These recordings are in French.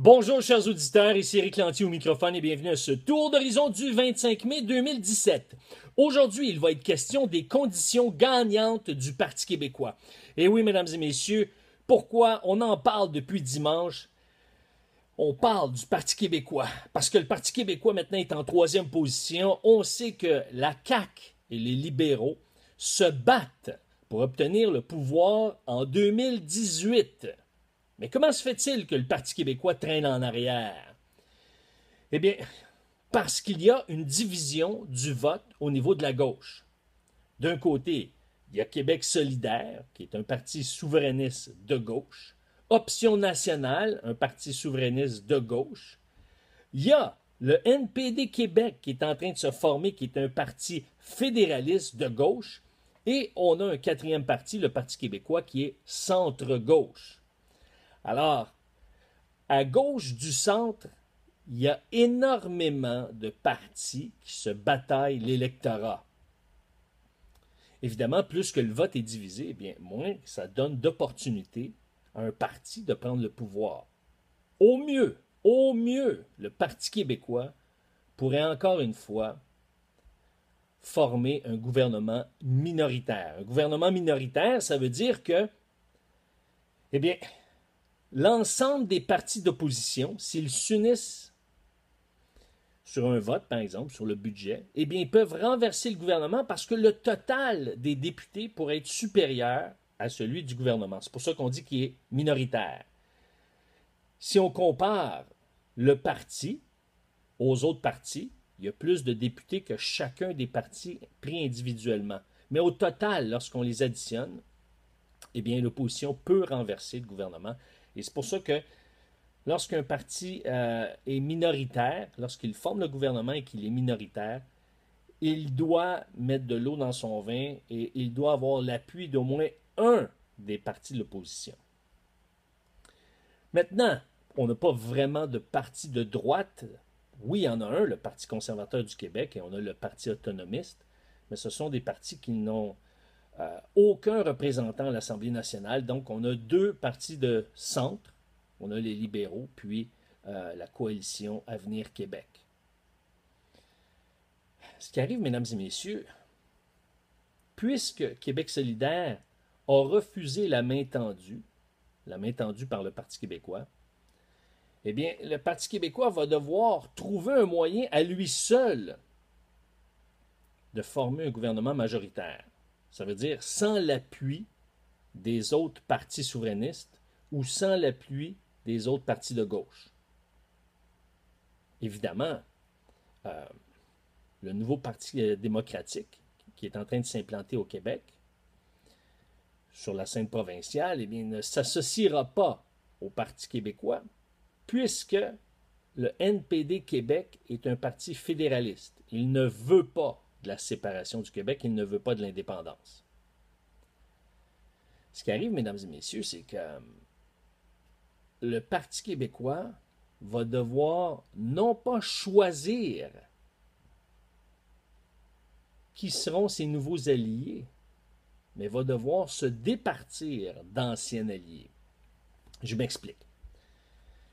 Bonjour chers auditeurs, ici Éric Lantier au microphone et bienvenue à ce tour d'horizon du 25 mai 2017. Aujourd'hui, il va être question des conditions gagnantes du Parti québécois. Et oui, mesdames et messieurs, pourquoi on en parle depuis dimanche? On parle du Parti québécois parce que le Parti québécois maintenant est en troisième position. On sait que la CAQ et les libéraux se battent pour obtenir le pouvoir en 2018. Mais comment se fait-il que le Parti québécois traîne en arrière? Eh bien, parce qu'il y a une division du vote au niveau de la gauche. D'un côté, il y a Québec solidaire, qui est un parti souverainiste de gauche. Option nationale, un parti souverainiste de gauche. Il y a le NPD Québec qui est en train de se former, qui est un parti fédéraliste de gauche. Et on a un quatrième parti, le Parti québécois, qui est centre-gauche. Alors, à gauche du centre, il y a énormément de partis qui se bataillent l'électorat. Évidemment, plus que le vote est divisé, eh bien, moins ça donne d'opportunités à un parti de prendre le pouvoir. Au mieux, le Parti québécois pourrait encore une fois former un gouvernement minoritaire. Un gouvernement minoritaire, ça veut dire que, eh bien, l'ensemble des partis d'opposition, s'ils s'unissent sur un vote, par exemple, sur le budget, eh bien, ils peuvent renverser le gouvernement parce que le total des députés pourrait être supérieur à celui du gouvernement. C'est pour ça qu'on dit qu'il est minoritaire. Si on compare le parti aux autres partis, il y a plus de députés que chacun des partis pris individuellement. Mais au total, lorsqu'on les additionne, eh bien, l'opposition peut renverser le gouvernement. Et c'est pour ça que lorsqu'un parti est minoritaire, lorsqu'il forme le gouvernement et qu'il est minoritaire, il doit mettre de l'eau dans son vin et il doit avoir l'appui d'au moins un des partis de l'opposition. Maintenant, on n'a pas vraiment de parti de droite. Oui, il y en a un, le Parti conservateur du Québec, et on a le Parti autonomiste, mais ce sont des partis qui n'ont aucun représentant à l'Assemblée nationale. Donc, on a deux partis de centre. On a les libéraux, puis la coalition Avenir Québec. Ce qui arrive, mesdames et messieurs, puisque Québec solidaire a refusé la main tendue par le Parti québécois, eh bien, le Parti québécois va devoir trouver un moyen à lui seul de former un gouvernement majoritaire. Ça veut dire sans l'appui des autres partis souverainistes ou sans l'appui des autres partis de gauche. Évidemment, le nouveau Parti démocratique qui est en train de s'implanter au Québec, sur la scène provinciale, eh bien, ne s'associera pas au Parti québécois, puisque le NPD Québec est un parti fédéraliste. Il ne veut pas de la séparation du Québec, il ne veut pas de l'indépendance. Ce qui arrive, mesdames et messieurs, c'est que le Parti québécois va devoir non pas choisir qui seront ses nouveaux alliés, mais va devoir se départir d'anciens alliés. Je m'explique.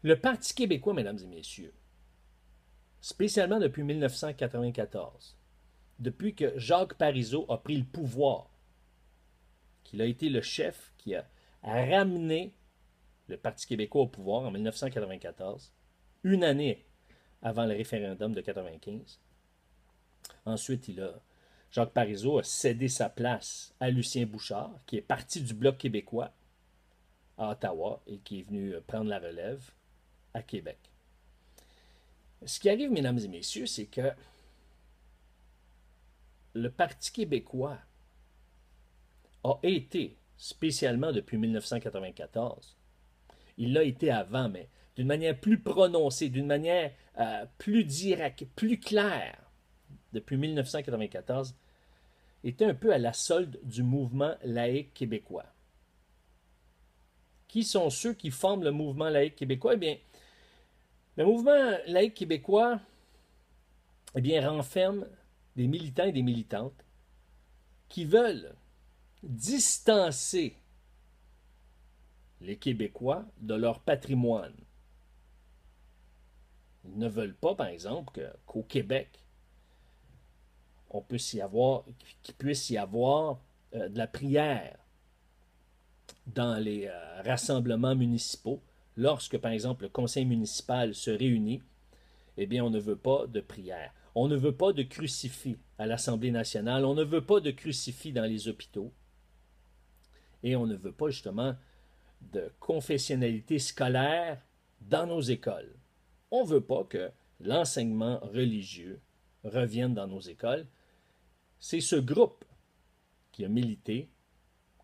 Le Parti québécois, mesdames et messieurs, spécialement depuis 1994, depuis que Jacques Parizeau a pris le pouvoir, qu'il a été le chef qui a ramené le Parti québécois au pouvoir en 1994, une année avant le référendum de 1995. Ensuite, Jacques Parizeau a cédé sa place à Lucien Bouchard, qui est parti du Bloc québécois à Ottawa et qui est venu prendre la relève à Québec. Ce qui arrive, mesdames et messieurs, c'est que le Parti québécois a été, spécialement depuis 1994, il l'a été avant, mais d'une manière plus prononcée, d'une manière plus directe, plus claire, depuis 1994, était un peu à la solde du mouvement laïque québécois. Qui sont ceux qui forment le mouvement laïque québécois? Eh bien, le mouvement laïque québécois renferme des militants et des militantes qui veulent distancer les Québécois de leur patrimoine. Ils ne veulent pas, par exemple, qu'au Québec, qu'il puisse y avoir de la prière dans les rassemblements municipaux. Lorsque, par exemple, le conseil municipal se réunit, eh bien, on ne veut pas de prière. On ne veut pas de crucifix à l'Assemblée nationale. On ne veut pas de crucifix dans les hôpitaux. Et on ne veut pas, justement, de confessionnalité scolaire dans nos écoles. On ne veut pas que l'enseignement religieux revienne dans nos écoles. C'est ce groupe qui a milité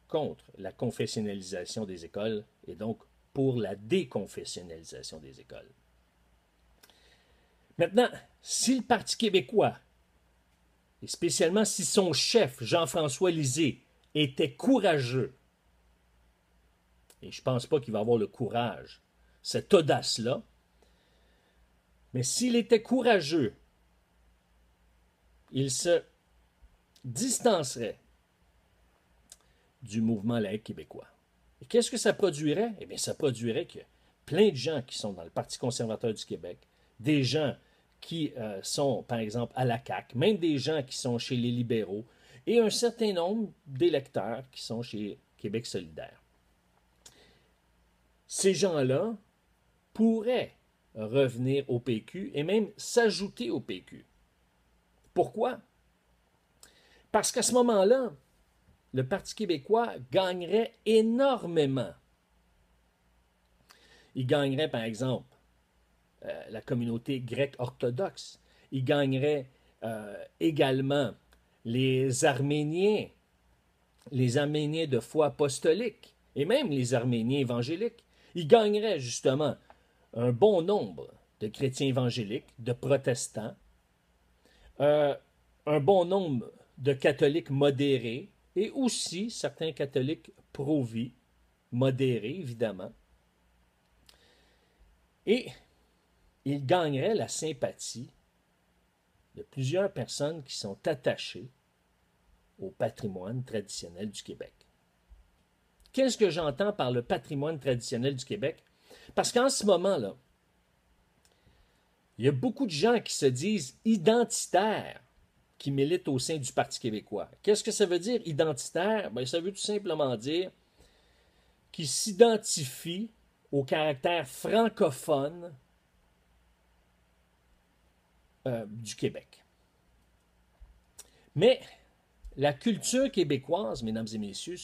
contre la confessionnalisation des écoles et donc pour la déconfessionnalisation des écoles. Maintenant, si le Parti québécois, et spécialement si son chef, Jean-François Lisée, était courageux, et je ne pense pas qu'il va avoir le courage, cette audace-là, mais s'il était courageux, il se distancerait du mouvement laïque québécois. Et qu'est-ce que ça produirait? Eh bien, ça produirait que plein de gens qui sont dans le Parti conservateur du Québec, des gens qui sont, par exemple, à la CAQ, même des gens qui sont chez les libéraux, et un certain nombre d'électeurs qui sont chez Québec solidaire. Ces gens-là pourraient revenir au PQ et même s'ajouter au PQ. Pourquoi? Parce qu'à ce moment-là, le Parti québécois gagnerait énormément. Il gagnerait, par exemple, la communauté grecque orthodoxe. Il gagnerait également les Arméniens de foi apostolique, et même les Arméniens évangéliques. Il gagnerait justement un bon nombre de chrétiens évangéliques, de protestants, un bon nombre de catholiques modérés, et aussi certains catholiques pro-vie, modérés évidemment. Et il gagnerait la sympathie de plusieurs personnes qui sont attachées au patrimoine traditionnel du Québec. Qu'est-ce que j'entends par le patrimoine traditionnel du Québec? Parce qu'en ce moment-là, il y a beaucoup de gens qui se disent identitaires qui militent au sein du Parti québécois. Qu'est-ce que ça veut dire identitaire? Bien, ça veut tout simplement dire qu'ils s'identifient au caractère francophone du Québec. Mais la culture québécoise, mesdames et messieurs,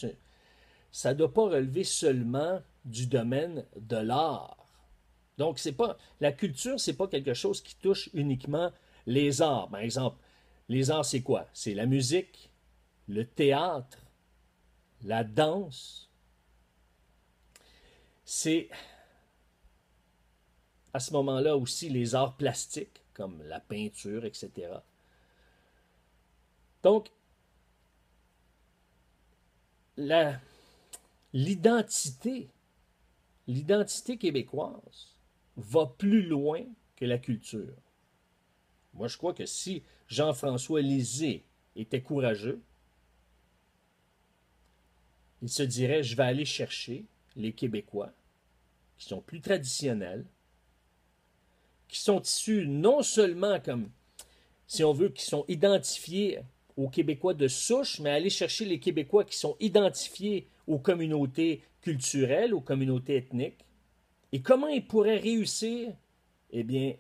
ça ne doit pas relever seulement du domaine de l'art. Donc, la culture, ce n'est pas quelque chose qui touche uniquement les arts. Par exemple, les arts, c'est quoi? C'est la musique, le théâtre, la danse. C'est à ce moment-là aussi les arts plastiques, comme la peinture, etc. Donc, l'identité québécoise va plus loin que la culture. Moi, je crois que si Jean-François Lisée était courageux, il se dirait, je vais aller chercher les Québécois qui sont plus traditionnels, qui sont issus non seulement comme, si on veut, qui sont identifiés aux Québécois de souche, mais aller chercher les Québécois qui sont identifiés aux communautés culturelles, aux communautés ethniques. Et comment ils pourraient réussir? Eh bien,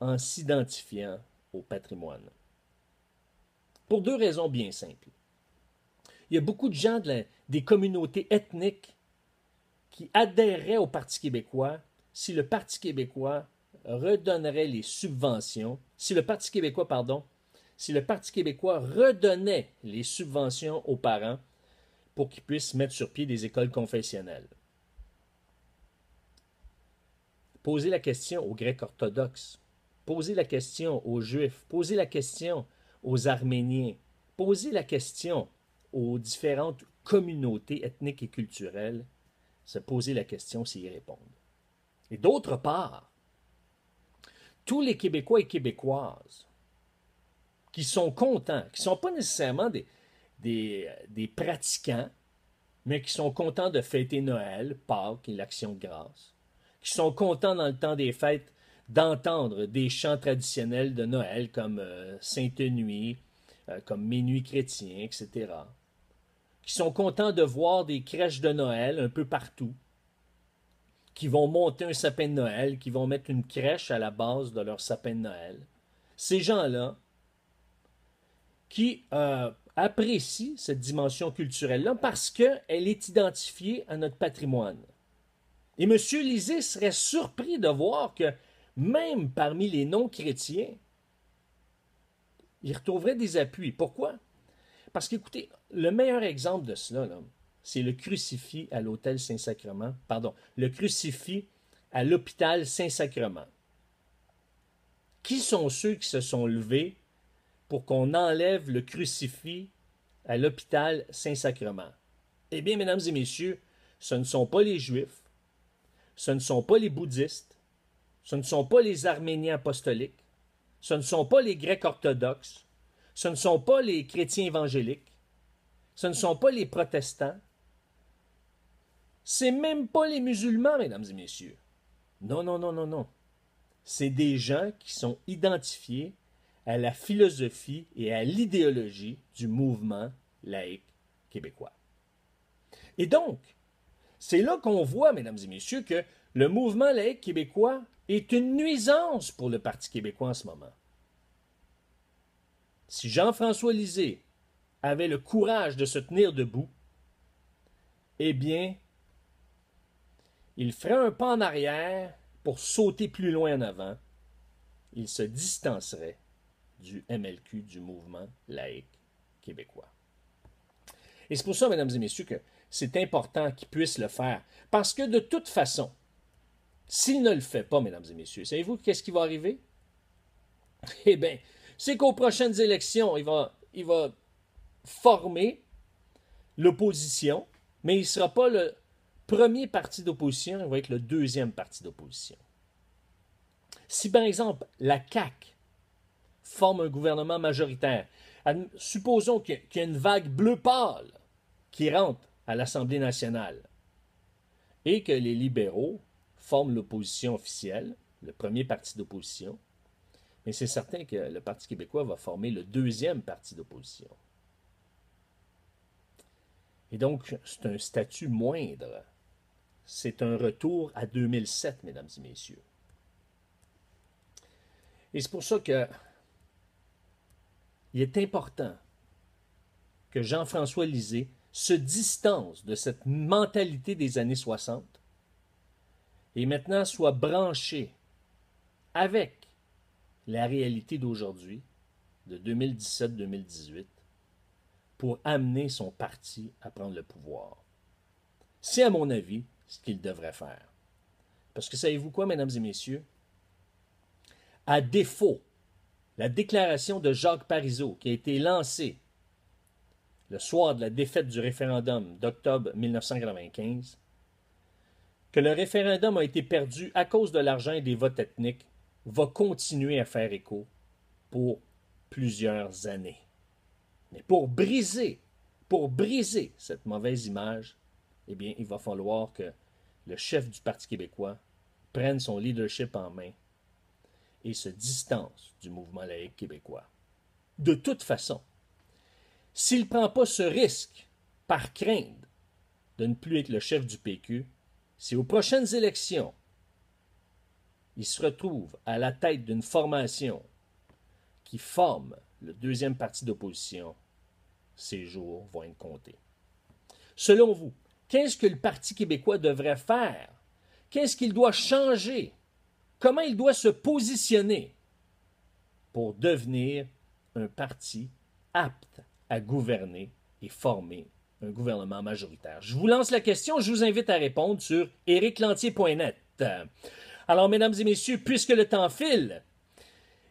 en s'identifiant au patrimoine. Pour deux raisons bien simples. Il y a beaucoup de gens des communautés ethniques qui adhéreraient au Parti québécois si le Parti québécois redonnerait les subventions, si le Parti québécois redonnait les subventions aux parents pour qu'ils puissent mettre sur pied des écoles confessionnelles. Posez la question aux Grecs orthodoxes, posez la question aux Juifs, posez la question aux Arméniens, posez la question aux différentes communautés ethniques et culturelles, se poser la question s'ils y répondent. Et d'autre part, tous les Québécois et Québécoises qui sont contents, qui ne sont pas nécessairement des pratiquants, mais qui sont contents de fêter Noël, Pâques et l'Action de grâce, qui sont contents dans le temps des fêtes d'entendre des chants traditionnels de Noël comme Sainte Nuit, comme Minuit chrétien, etc., qui sont contents de voir des crèches de Noël un peu partout, qui vont monter un sapin de Noël, qui vont mettre une crèche à la base de leur sapin de Noël. Ces gens-là qui apprécient cette dimension culturelle-là parce qu'elle est identifiée à notre patrimoine. Et M. Lisée serait surpris de voir que même parmi les non-chrétiens, il retrouverait des appuis. Pourquoi? Parce qu'écoutez, le meilleur exemple de cela, là, c'est le crucifix à l'hôtel Saint-Sacrement, pardon, le crucifix à l'hôpital Saint-Sacrement. Qui sont ceux qui se sont levés pour qu'on enlève le crucifix à l'hôpital Saint-Sacrement? Eh bien, mesdames et messieurs, ce ne sont pas les Juifs, ce ne sont pas les bouddhistes, ce ne sont pas les Arméniens apostoliques, ce ne sont pas les Grecs orthodoxes, ce ne sont pas les chrétiens évangéliques, ce ne sont pas les protestants, c'est même pas les musulmans, mesdames et messieurs. Non, non, non, non, non. C'est des gens qui sont identifiés à la philosophie et à l'idéologie du mouvement laïque québécois. Et donc, c'est là qu'on voit, mesdames et messieurs, que le mouvement laïque québécois est une nuisance pour le Parti québécois en ce moment. Si Jean-François Lisée avait le courage de se tenir debout, eh bien, il ferait un pas en arrière pour sauter plus loin en avant. Il se distancerait du MLQ, du mouvement laïque québécois. Et c'est pour ça, mesdames et messieurs, que c'est important qu'il puisse le faire. Parce que de toute façon, s'il ne le fait pas, mesdames et messieurs, savez-vous qu'est-ce qui va arriver? Eh bien, c'est qu'aux prochaines élections, il va former l'opposition, mais il ne sera pas le premier parti d'opposition, il va être le deuxième parti d'opposition. Si, par exemple, la CAQ forme un gouvernement majoritaire, supposons qu'il y a une vague bleu pâle qui rentre à l'Assemblée nationale et que les libéraux forment l'opposition officielle, le premier parti d'opposition, mais c'est certain que le Parti québécois va former le deuxième parti d'opposition. Et donc, c'est un statut moindre. C'est un retour à 2007, mesdames et messieurs. Et c'est pour ça que il est important que Jean-François Lisée se distance de cette mentalité des années 60 et maintenant soit branché avec la réalité d'aujourd'hui, de 2017-2018, pour amener son parti à prendre le pouvoir. C'est, à mon avis, ce qu'il devrait faire. Parce que savez-vous quoi, mesdames et messieurs? À défaut, la déclaration de Jacques Parizeau, qui a été lancée le soir de la défaite du référendum d'octobre 1995, que le référendum a été perdu à cause de l'argent et des votes ethniques, va continuer à faire écho pour plusieurs années. Mais pour briser cette mauvaise image, eh bien, il va falloir que le chef du Parti québécois prenne son leadership en main et se distance du mouvement laïque québécois. De toute façon, s'il ne prend pas ce risque par crainte de ne plus être le chef du PQ, si aux prochaines élections, il se retrouve à la tête d'une formation qui forme le deuxième parti d'opposition, ses jours vont être comptés. Selon vous, qu'est-ce que le Parti québécois devrait faire? Qu'est-ce qu'il doit changer? Comment il doit se positionner pour devenir un parti apte à gouverner et former un gouvernement majoritaire? Je vous lance la question, je vous invite à répondre sur ériclantier.net. Alors, mesdames et messieurs, puisque le temps file,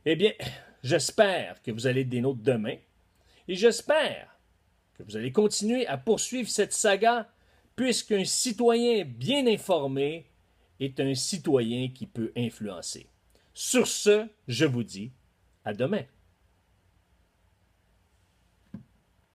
eh bien, j'espère que vous allez être des nôtres demain et j'espère que vous allez continuer à poursuivre cette saga puisqu'un citoyen bien informé est un citoyen qui peut influencer. Sur ce, je vous dis à demain.